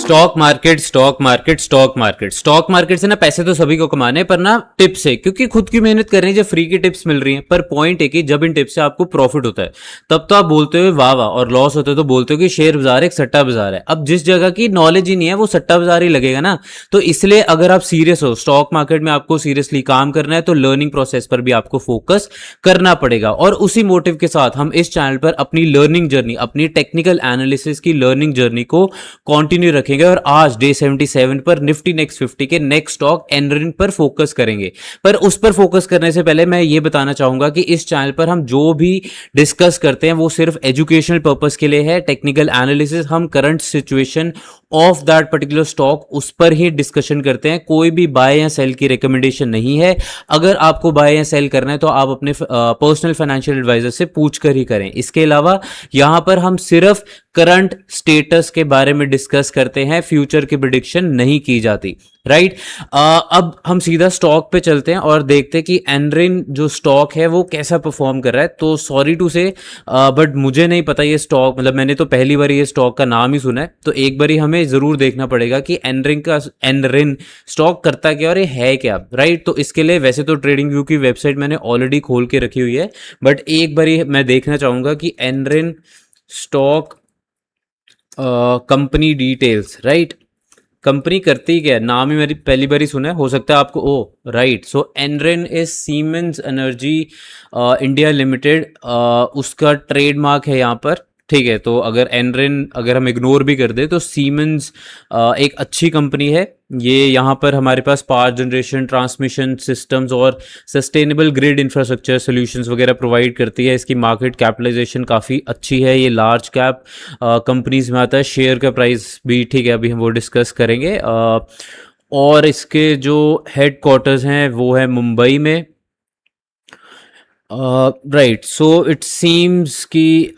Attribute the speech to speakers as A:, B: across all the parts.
A: Stock market stock market stock market stock market से ना पैसे तो सभी को कमाने हैं, पर ना टिप्स है, क्योंकि खुद की मेहनत कर रहे हैं, जब फ्री की टिप्स मिल रही हैं। पर पॉइंट है कि जब इन टिप्स से आपको प्रॉफिट होता है तब तो आप बोलते हो वाह वाह, और लॉस होता है तो बोलते हो कि शेयर बाजार एक सट्टा बाजार है। अब जिस जगह की नॉलेज ही नहीं है वो सट्टा बाजार ही लगेगा ना। तो इसलिए अगर आप सीरियस हो स्टॉक मार्केट में, आपको सीरियसली काम करना है, तो लर्निंग प्रोसेस पर भी आपको फोकस करना पड़ेगा। और उसी मोटिव के साथ हम इस चैनल पर अपनी लर्निंग जर्नी, अपनी टेक्निकल एनालिसिस की लर्निंग जर्नी को कंटिन्यू रखेंगे। और आज डे 77 पर निफ्टी नेक्स्ट 50 के नेक्स्ट स्टॉक एनरिन पर फोकस करेंगे। पर उस पर फोकस करने से पहले मैं ये बताना चाहूंगा कि इस चैनल पर हम जो भी डिस्कस करते हैं वो सिर्फ एजुकेशनल पर्पस के लिए है। टेक्निकल एनालिसिस हम current situation of that particular stock उस पर ही डिस्कशन करते हैं। कोई भी बाय या सेल की रिकमेंडेशन नहीं है। अगर आपको बाय या सेल करना है तो आप अपने पर्सनल फाइनेंशियल एडवाइजर से पूछकर ही करें। इसके अलावा यहां पर हम सिर्फ करंट स्टेटस के बारे में डिस्कस करते हैं, फ्यूचर की प्रिडिक्शन नहीं की जाती। राइट अब हम सीधा स्टॉक पे चलते हैं और देखते हैं कि एनरिन जो स्टॉक है वो कैसा परफॉर्म कर रहा है। तो सॉरी टू से बट मुझे नहीं पता ये स्टॉक, मतलब मैंने तो पहली बार ये स्टॉक का नाम ही सुना है। तो एक बार हमें जरूर देखना पड़ेगा कि एनरिन स्टॉक करता क्या और ये है क्या। राइट तो इसके लिए वैसे तो ट्रेडिंग व्यू की वेबसाइट मैंने ऑलरेडी खोल के रखी हुई है, बट एक बार मैं देखना चाहूंगा कि Enrin stock company details. Right company करती क्या है, नाम ही मेरी पहली बार ही सुना है, हो सकता है आपको। Oh right, so Enrin is Siemens energy India limited, उसका ट्रेडमार्क है यहाँ पर। ठीक है, तो अगर एनरिन अगर हम इग्नोर भी कर दे तो सीमेंस एक अच्छी कंपनी है। ये यहाँ पर हमारे पास पावर जनरेशन, ट्रांसमिशन सिस्टम्स और सस्टेनेबल ग्रिड इंफ्रास्ट्रक्चर सॉल्यूशंस वगैरह प्रोवाइड करती है। इसकी मार्केट कैपिटलाइजेशन काफ़ी अच्छी है। ये लार्ज कैप कंपनीज में आता है। शेयर का प्राइस भी ठीक है, अभी हम वो डिस्कस करेंगे। और इसके जो हेड क्वार्टर्स हैं वो है मुंबई में। राइट सो इट सीम्स कि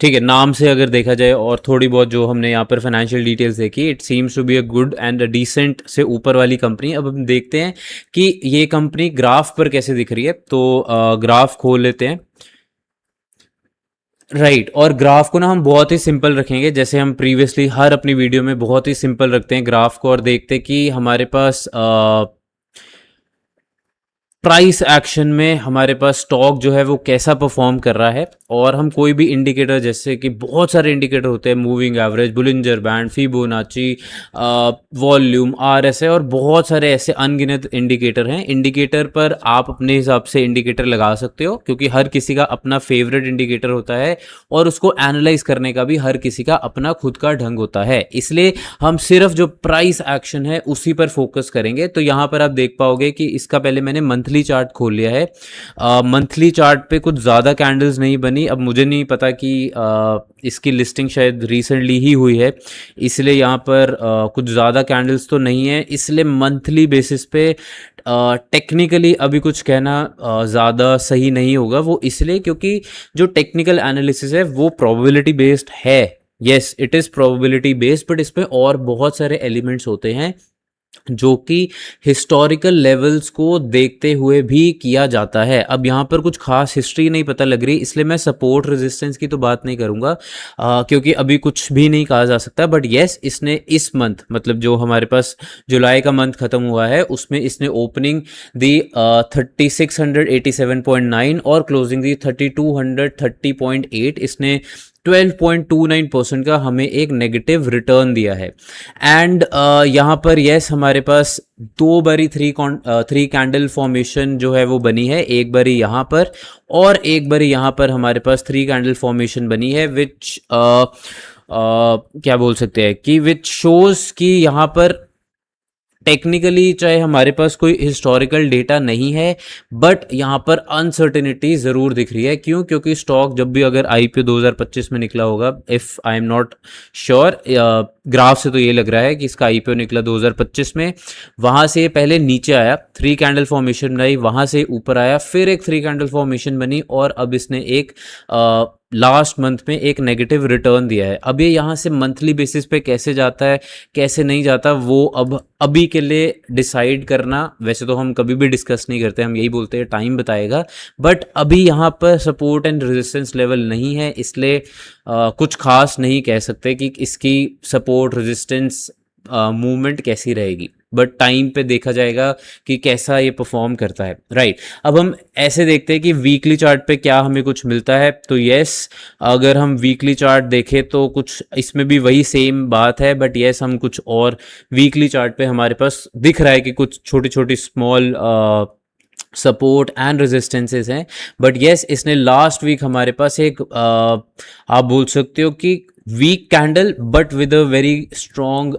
A: ठीक है, नाम से अगर देखा जाए और थोड़ी बहुत जो हमने यहाँ पर फाइनेंशियल डिटेल्स देखी, it seems to be a good and a decent से ऊपर वाली कंपनी। अब हम देखते हैं कि ये कंपनी ग्राफ पर कैसे दिख रही है। तो ग्राफ खोल लेते हैं। राइट और ग्राफ को ना हम बहुत ही सिंपल रखेंगे, जैसे हम प्रीवियसली हर अपनी वीडियो में बहुत ही सिंपल रखते हैं ग्राफ को, और देखते हैं कि हमारे पास प्राइस एक्शन में हमारे पास स्टॉक जो है वो कैसा परफॉर्म कर रहा है। और हम कोई भी इंडिकेटर, जैसे कि बहुत सारे इंडिकेटर होते हैं, moving average, Bollinger band, Fibonacci, volume, RSI और बहुत सारे ऐसे अनगिनत इंडिकेटर हैं। इंडिकेटर पर आप अपने हिसाब से इंडिकेटर लगा सकते हो, क्योंकि हर किसी का अपना फेवरेट इंडिकेटर होता है और उसको एनालाइज करने का भी हर किसी का अपना खुद का ढंग होता है। इसलिए हम सिर्फ जो प्राइस एक्शन है उसी पर फोकस करेंगे। तो यहाँ पर आप देख पाओगे कि इसका पहले मैंने मंथली चार्ट खोल लिया है। मंथली चार्ट पे कुछ ज़्यादा कैंडल्स नहीं बनी। अब मुझे नहीं पता कि इसकी लिस्टिंग शायद रिसेंटली ही हुई है, इसलिए यहाँ पर कुछ ज़्यादा कैंडल्स तो नहीं है। इसलिए मंथली बेसिस पे टेक्निकली अभी कुछ कहना ज़्यादा सही नहीं होगा। वो इसलिए क्योंकि जो टेक्निकल एनालिसिस है वो प्रोबेबिलिटी बेस्ड है। Yes it is probability based, but इसमें और बहुत सारे एलिमेंट्स होते हैं जो कि हिस्टोरिकल लेवल्स को देखते हुए भी किया जाता है। अब यहाँ पर कुछ खास हिस्ट्री नहीं पता लग रही, इसलिए मैं सपोर्ट रेजिस्टेंस की तो बात नहीं करूँगा, क्योंकि अभी कुछ भी नहीं कहा जा सकता। बट येस इसने इस मंथ, मतलब जो हमारे पास जुलाई का मंथ खत्म हुआ है, उसमें इसने ओपनिंग दी 3687.9 और क्लोजिंग दी 3230.8। इसने 12.29% का हमें एक नेगेटिव रिटर्न दिया है। एंड यहाँ पर यस हमारे पास दो बारी थ्री कैंडल फॉर्मेशन जो है वो बनी है। एक बारी यहाँ पर और एक बारी यहाँ पर हमारे पास थ्री कैंडल फॉर्मेशन बनी है, विच क्या बोल सकते हैं कि विच शोज कि यहाँ पर टेक्निकली चाहे हमारे पास कोई हिस्टोरिकल डेटा नहीं है, बट यहाँ पर अनसर्टेनिटी ज़रूर दिख रही है। क्यों? क्योंकि स्टॉक जब भी अगर आईपीओ 2025 में निकला होगा, if I am not sure, graph से तो ये लग रहा है कि इसका आईपीओ निकला 2025 में, वहाँ से पहले नीचे आया, थ्री कैंडल फॉर्मेशन बनाई, वहाँ से ऊपर आया, फिर एक थ्री कैंडल फॉर्मेशन बनी और अब इसने एक लास्ट मंथ में एक नेगेटिव रिटर्न दिया है। अब ये यहाँ से मंथली बेसिस पे कैसे जाता है कैसे नहीं जाता वो अब अभी के लिए डिसाइड करना, वैसे तो हम कभी भी डिस्कस नहीं करते, हम यही बोलते हैं टाइम बताएगा, बट अभी यहाँ पर सपोर्ट एंड रेजिस्टेंस लेवल नहीं है, इसलिए कुछ खास नहीं कह सकते कि इसकी सपोर्ट रेजिस्टेंस मूवमेंट कैसी रहेगी, बट टाइम पे देखा जाएगा कि कैसा ये परफॉर्म करता है। राइट, अब हम ऐसे देखते हैं कि वीकली चार्ट पे क्या हमें कुछ मिलता है। तो यस, अगर हम वीकली चार्ट देखें तो कुछ इसमें भी वही सेम बात है, बट यस हम कुछ और वीकली चार्ट पे हमारे पास दिख रहा है कि कुछ छोटी छोटी स्मॉल सपोर्ट एंड रेजिस्टेंसेस हैं। बट यस, इसने लास्ट वीक हमारे पास एक आप बोल सकते हो कि week candle but with a very strong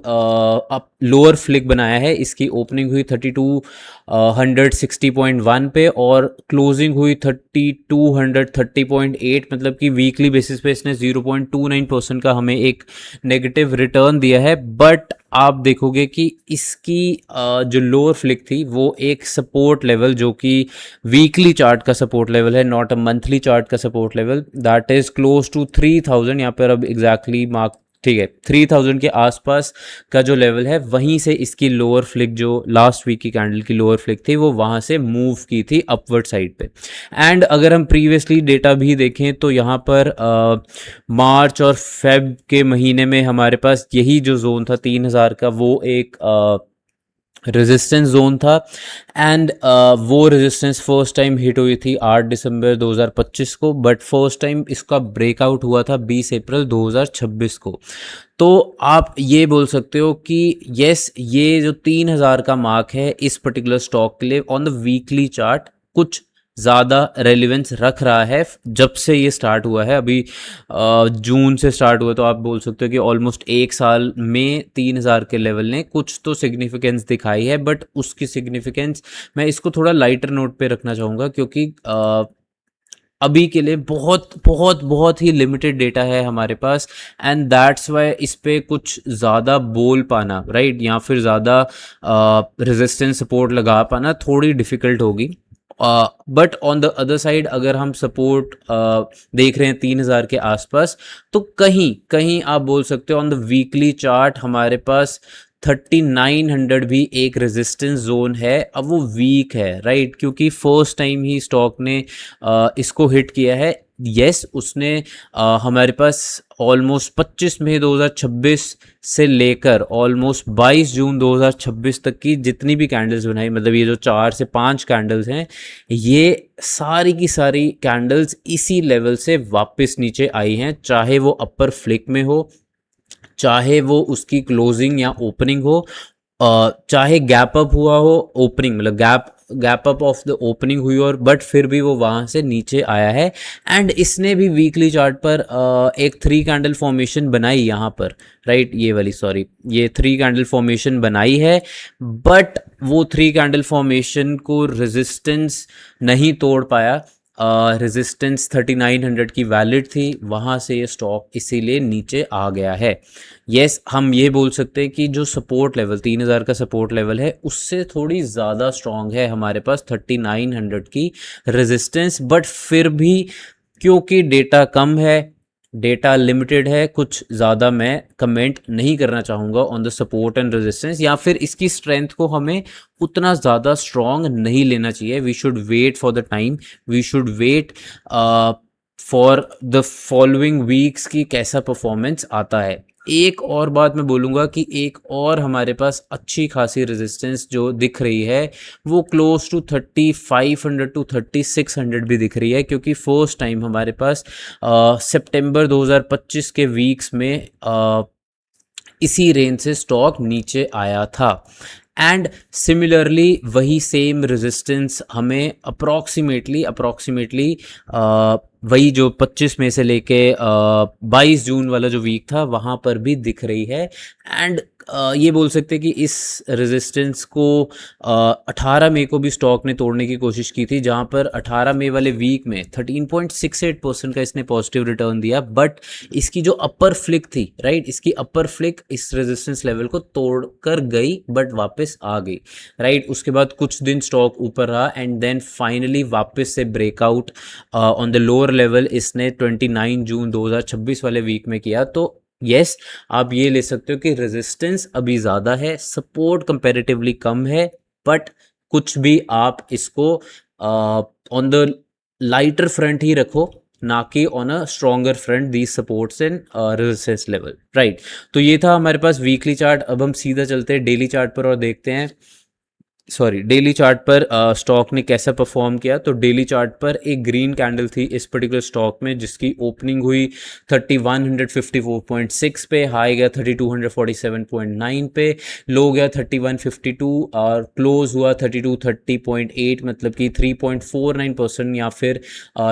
A: lower flick बनाया है। इसकी ओपनिंग हुई 3260.1 पे और क्लोजिंग हुई 3230.8, मतलब कि वीकली बेसिस पे इसने 0.29% का हमें एक नेगेटिव रिटर्न दिया है। बट आप देखोगे कि इसकी जो लोअर फ्लिक थी वो एक सपोर्ट लेवल, जो कि वीकली चार्ट का सपोर्ट लेवल है, नॉट अ मंथली चार्ट का support level, that is close to 3000। यहाँ पर अब एग्जैक्टली मार्क, ठीक है, 3000 के आसपास का जो लेवल है, वहीं से इसकी लोअर फ्लिक, जो लास्ट वीक की कैंडल की लोअर फ्लिक थी, वो वहां से मूव की थी अपवर्ड साइड पे। एंड अगर हम प्रीवियसली डेटा भी देखें तो यहाँ पर मार्च और फेब के महीने में हमारे पास यही जो जोन था 3000 का, वो एक रेजिस्टेंस जोन था। एंड वो रेजिस्टेंस फर्स्ट टाइम हिट हुई थी 8 दिसंबर 2025 को, बट फर्स्ट टाइम इसका ब्रेकआउट हुआ था 20 अप्रैल 2026 को। तो आप ये बोल सकते हो कि यस, ये जो 3000 का मार्क है इस पर्टिकुलर स्टॉक के लिए ऑन द वीकली चार्ट कुछ ज़्यादा रेलिवेंस रख रहा है। जब से ये स्टार्ट हुआ है, अभी जून से स्टार्ट हुआ, तो आप बोल सकते हो कि ऑलमोस्ट एक साल में 3000 के लेवल ने कुछ तो सिग्निफिकेंस दिखाई है। बट उसकी सिग्निफिकेंस मैं इसको थोड़ा लाइटर नोट पे रखना चाहूँगा, क्योंकि अभी के लिए बहुत बहुत बहुत ही लिमिटेड डेटा है हमारे पास, एंड दैट्स वाई इस पे कुछ ज़्यादा बोल पाना, राइट, या फिर ज़्यादा रेजिस्टेंस सपोर्ट लगा पाना थोड़ी डिफ़िकल्ट होगी। But on the other side अगर हम सपोर्ट देख रहे हैं 3000 के आसपास, तो कहीं कहीं आप बोल सकते हो ऑन द वीकली चार्ट हमारे पास 3900 भी एक रेजिस्टेंस जोन है। अब वो वीक है, राइट, क्योंकि फर्स्ट टाइम ही स्टॉक ने इसको हिट किया है। यस, उसने हमारे पास ऑलमोस्ट 25 मई 2026 से लेकर ऑलमोस्ट 22 जून 2026 तक की जितनी भी कैंडल्स बनाई, मतलब ये जो 4 से 5 कैंडल्स हैं, ये सारी की सारी कैंडल्स इसी लेवल से वापस नीचे आई हैं, चाहे वो अपर फ्लिक में हो, चाहे वो उसकी क्लोजिंग या ओपनिंग हो, चाहे गैप अप हुआ हो, ओपनिंग मतलब gap up of the opening हुई, और बट फिर भी वो वहाँ से नीचे आया है। एंड इसने भी वीकली चार्ट पर एक 3 कैंडल फॉर्मेशन बनाई यहाँ पर, राइट, ये वाली, सॉरी, ये 3 कैंडल फॉर्मेशन बनाई है। बट वो 3 कैंडल फॉर्मेशन को रेजिस्टेंस नहीं तोड़ पाया। रेजिस्टेंस 3900 की वैलिड थी, वहाँ से ये स्टॉक इसीलिए नीचे आ गया है। यस, हम ये बोल सकते हैं कि जो सपोर्ट लेवल 3000 का सपोर्ट लेवल है, उससे थोड़ी ज़्यादा स्ट्रॉन्ग है हमारे पास 3900 की रेजिस्टेंस। बट फिर भी क्योंकि डेटा कम है, डेटा लिमिटेड है, कुछ ज़्यादा मैं कमेंट नहीं करना चाहूँगा on the support and resistance, या फिर इसकी स्ट्रेंथ को हमें उतना ज़्यादा स्ट्रॉन्ग नहीं लेना चाहिए। We should wait for the time, we should wait for the following weeks की कैसा परफॉर्मेंस आता है। एक और बात मैं बोलूँगा कि एक और हमारे पास अच्छी खासी रेजिस्टेंस जो दिख रही है, वो क्लोज टू 3500 टू 3600 भी दिख रही है, क्योंकि फर्स्ट टाइम हमारे पास सितंबर 2025 के वीक्स में इसी रेंज से स्टॉक नीचे आया था। एंड सिमिलरली वही सेम रेजिस्टेंस हमें अप्रॉक्सीमेटली वही जो 25 में से लेके 22 जून वाला जो वीक था, वहाँ पर भी दिख रही है। एंड ये बोल सकते हैं कि इस रेजिस्टेंस को 18 मई को भी स्टॉक ने तोड़ने की कोशिश की थी, जहाँ पर 18 मई वाले वीक में 13.68% का इसने पॉजिटिव रिटर्न दिया। बट इसकी जो अपर फ्लिक थी, राइट, इसकी अपर फ्लिक इस रेजिस्टेंस लेवल को तोड़ कर गई, बट वापस आ गई, राइट। उसके बाद कुछ दिन स्टॉक ऊपर रहा, एंड देन फाइनली वापस से breakout on the lower lower level इसने 29 जून 2026 वाले वीक में किया। तो यस, आप ये ले सकते हो कि रेजिस्टेंस अभी ज़्यादा है, सपोर्ट कंपैरेटिवली कम है, बट कुछ भी आप इसको ऑन द लाइटर फ्रंट ही रखो, ना कि on a stronger front the supports and resistance level, right. तो ये था हमारे पास वीकली चार्ट। अब हम सीधा चलते हैं डेली चार्ट पर और देखते हैं, सॉरी, डेली चार्ट पर स्टॉक ने कैसा परफॉर्म किया। तो डेली चार्ट पर एक ग्रीन कैंडल थी इस पर्टिकुलर स्टॉक में, जिसकी ओपनिंग हुई 3154.6 पे, हाई गया 3247.9 पे, लो गया 3152 और क्लोज हुआ 3230.8, मतलब कि 3.49% या फिर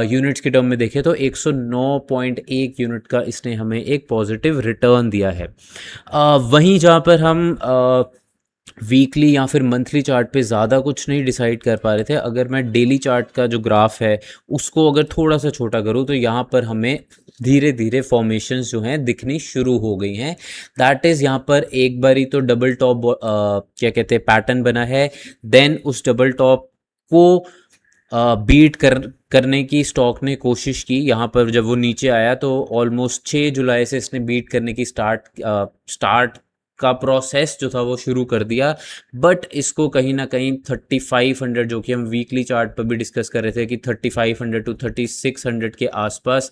A: यूनिट्स के टर्म में देखें तो 109.1 यूनिट का इसने हमें एक पॉजिटिव रिटर्न दिया है। वहीं जहाँ पर हम वीकली या फिर मंथली चार्ट पे ज़्यादा कुछ नहीं डिसाइड कर पा रहे थे, अगर मैं डेली चार्ट का जो ग्राफ है उसको अगर थोड़ा सा छोटा करूँ तो यहाँ पर हमें धीरे धीरे फॉर्मेशंस जो हैं दिखनी शुरू हो गई हैं। दैट इज़ यहाँ पर एक बारी तो डबल टॉप क्या कहते हैं पैटर्न बना है, देन उस डबल टॉप को बीट करने की स्टॉक ने कोशिश की। यहाँ पर जब वो नीचे आया तो ऑलमोस्ट 6 जुलाई से इसने बीट करने की स्टार्ट का प्रोसेस जो था वो शुरू कर दिया, बट इसको कहीं ना कहीं 3500, जो कि हम वीकली चार्ट पर भी डिस्कस कर रहे थे कि 3500 टू 3600 के आसपास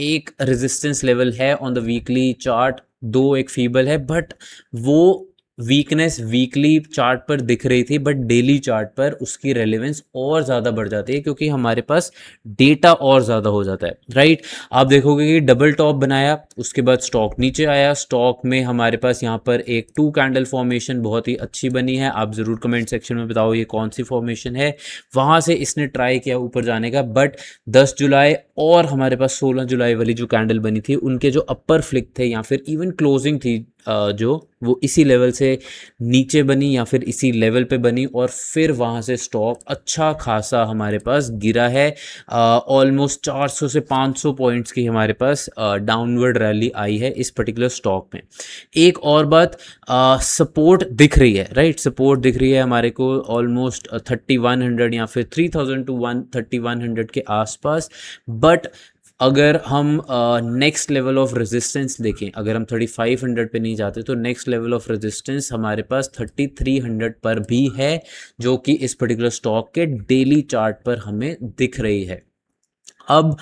A: एक रेजिस्टेंस लेवल है ऑन द वीकली चार्ट, दो एक फीबल है, बट वो वीकनेस वीकली चार्ट पर दिख रही थी, बट डेली चार्ट पर उसकी रेलेवेंस और ज़्यादा बढ़ जाती है क्योंकि हमारे पास डेटा और ज़्यादा हो जाता है, राइट। आप देखोगे कि डबल टॉप बनाया, उसके बाद स्टॉक नीचे आया, स्टॉक में हमारे पास यहाँ पर एक 2 कैंडल फॉर्मेशन बहुत ही अच्छी बनी है। आप ज़रूर कमेंट सेक्शन में बताओ ये कौन सी फॉर्मेशन है। वहाँ से इसने ट्राई किया ऊपर जाने का, बट 10 जुलाई और हमारे पास 16 जुलाई वाली जो कैंडल बनी थी उनके जो अपर फ्लिक थे या फिर इवन क्लोजिंग थी जो वो इसी लेवल से नीचे बनी या फिर इसी लेवल पे बनी, और फिर वहाँ से स्टॉक अच्छा खासा हमारे पास गिरा है। ऑलमोस्ट 400 से 500 पॉइंट्स की हमारे पास डाउनवर्ड रैली आई है इस पर्टिकुलर स्टॉक में। एक और बात, सपोर्ट दिख रही है, राइट, सपोर्ट दिख रही है हमारे को ऑलमोस्ट 3100 या फिर 3000 टू 3100 के आसपास, बट अगर हम नेक्स्ट लेवल ऑफ रेजिस्टेंस देखें, अगर हम 3500 पे नहीं जाते तो नेक्स्ट लेवल ऑफ रेजिस्टेंस हमारे पास 3300 पर भी है, जो कि इस पर्टिकुलर स्टॉक के डेली चार्ट पर हमें दिख रही है। अब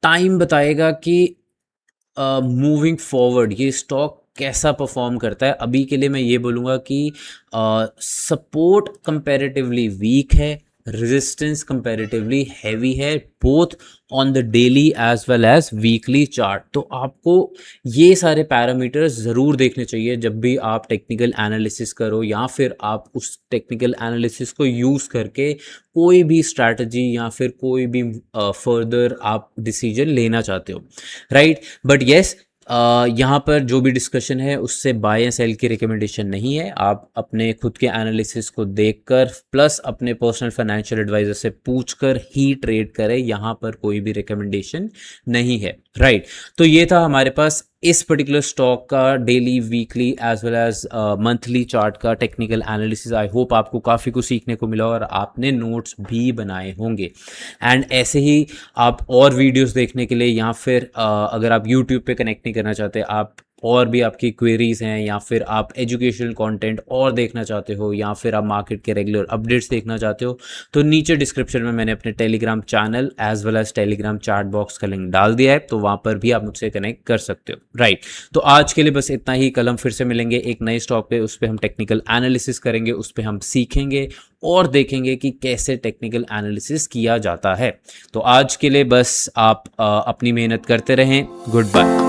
A: टाइम बताएगा कि मूविंग फॉरवर्ड ये स्टॉक कैसा परफॉर्म करता है। अभी के लिए मैं ये बोलूँगा कि सपोर्ट कंपैरेटिवली वीक है, रेजिस्टेंस कंपैरेटिवली हैवी है, both on the daily as well as weekly chart. तो आपको ये सारे पैरामीटर्स ज़रूर देखने चाहिए जब भी आप टेक्निकल एनालिसिस करो या फिर आप उस टेक्निकल एनालिसिस को यूज़ करके कोई भी स्ट्रैटेजी या फिर कोई भी फर्दर आप डिसीजन लेना चाहते हो, राइट। बट येस, यहाँ पर जो भी डिस्कशन है उससे बाय एंड सेल की रिकमेंडेशन नहीं है। आप अपने खुद के एनालिसिस को देखकर प्लस अपने पर्सनल फाइनेंशियल एडवाइजर से पूछकर ही ट्रेड करें, यहाँ पर कोई भी रिकमेंडेशन नहीं है, राइट। तो ये था हमारे पास इस पर्टिकुलर स्टॉक का daily, weekly as well as monthly chart का टेक्निकल एनालिसिस। आई होप आपको काफ़ी कुछ सीखने को मिला और आपने नोट्स भी बनाए होंगे। एंड ऐसे ही आप और वीडियोस देखने के लिए या फिर अगर आप यूट्यूब पे कनेक्ट नहीं करना चाहते, आप और भी आपकी क्वेरीज़ हैं या फिर आप एजुकेशनल कंटेंट और देखना चाहते हो या फिर आप मार्केट के रेगुलर अपडेट्स देखना चाहते हो, तो नीचे डिस्क्रिप्शन में मैंने अपने Telegram channel as well as Telegram chat box का लिंक डाल दिया है, तो वहाँ पर भी आप मुझसे कनेक्ट कर सकते हो, राइट। तो आज के लिए बस इतना ही। कल हम फिर से मिलेंगे एक नए स्टॉक पे, उस पर हम टेक्निकल एनालिसिस करेंगे, उस पर हम सीखेंगे और देखेंगे कि कैसे टेक्निकल एनालिसिस किया जाता है। तो आज के लिए बस आप अपनी मेहनत करते रहें। Good bye.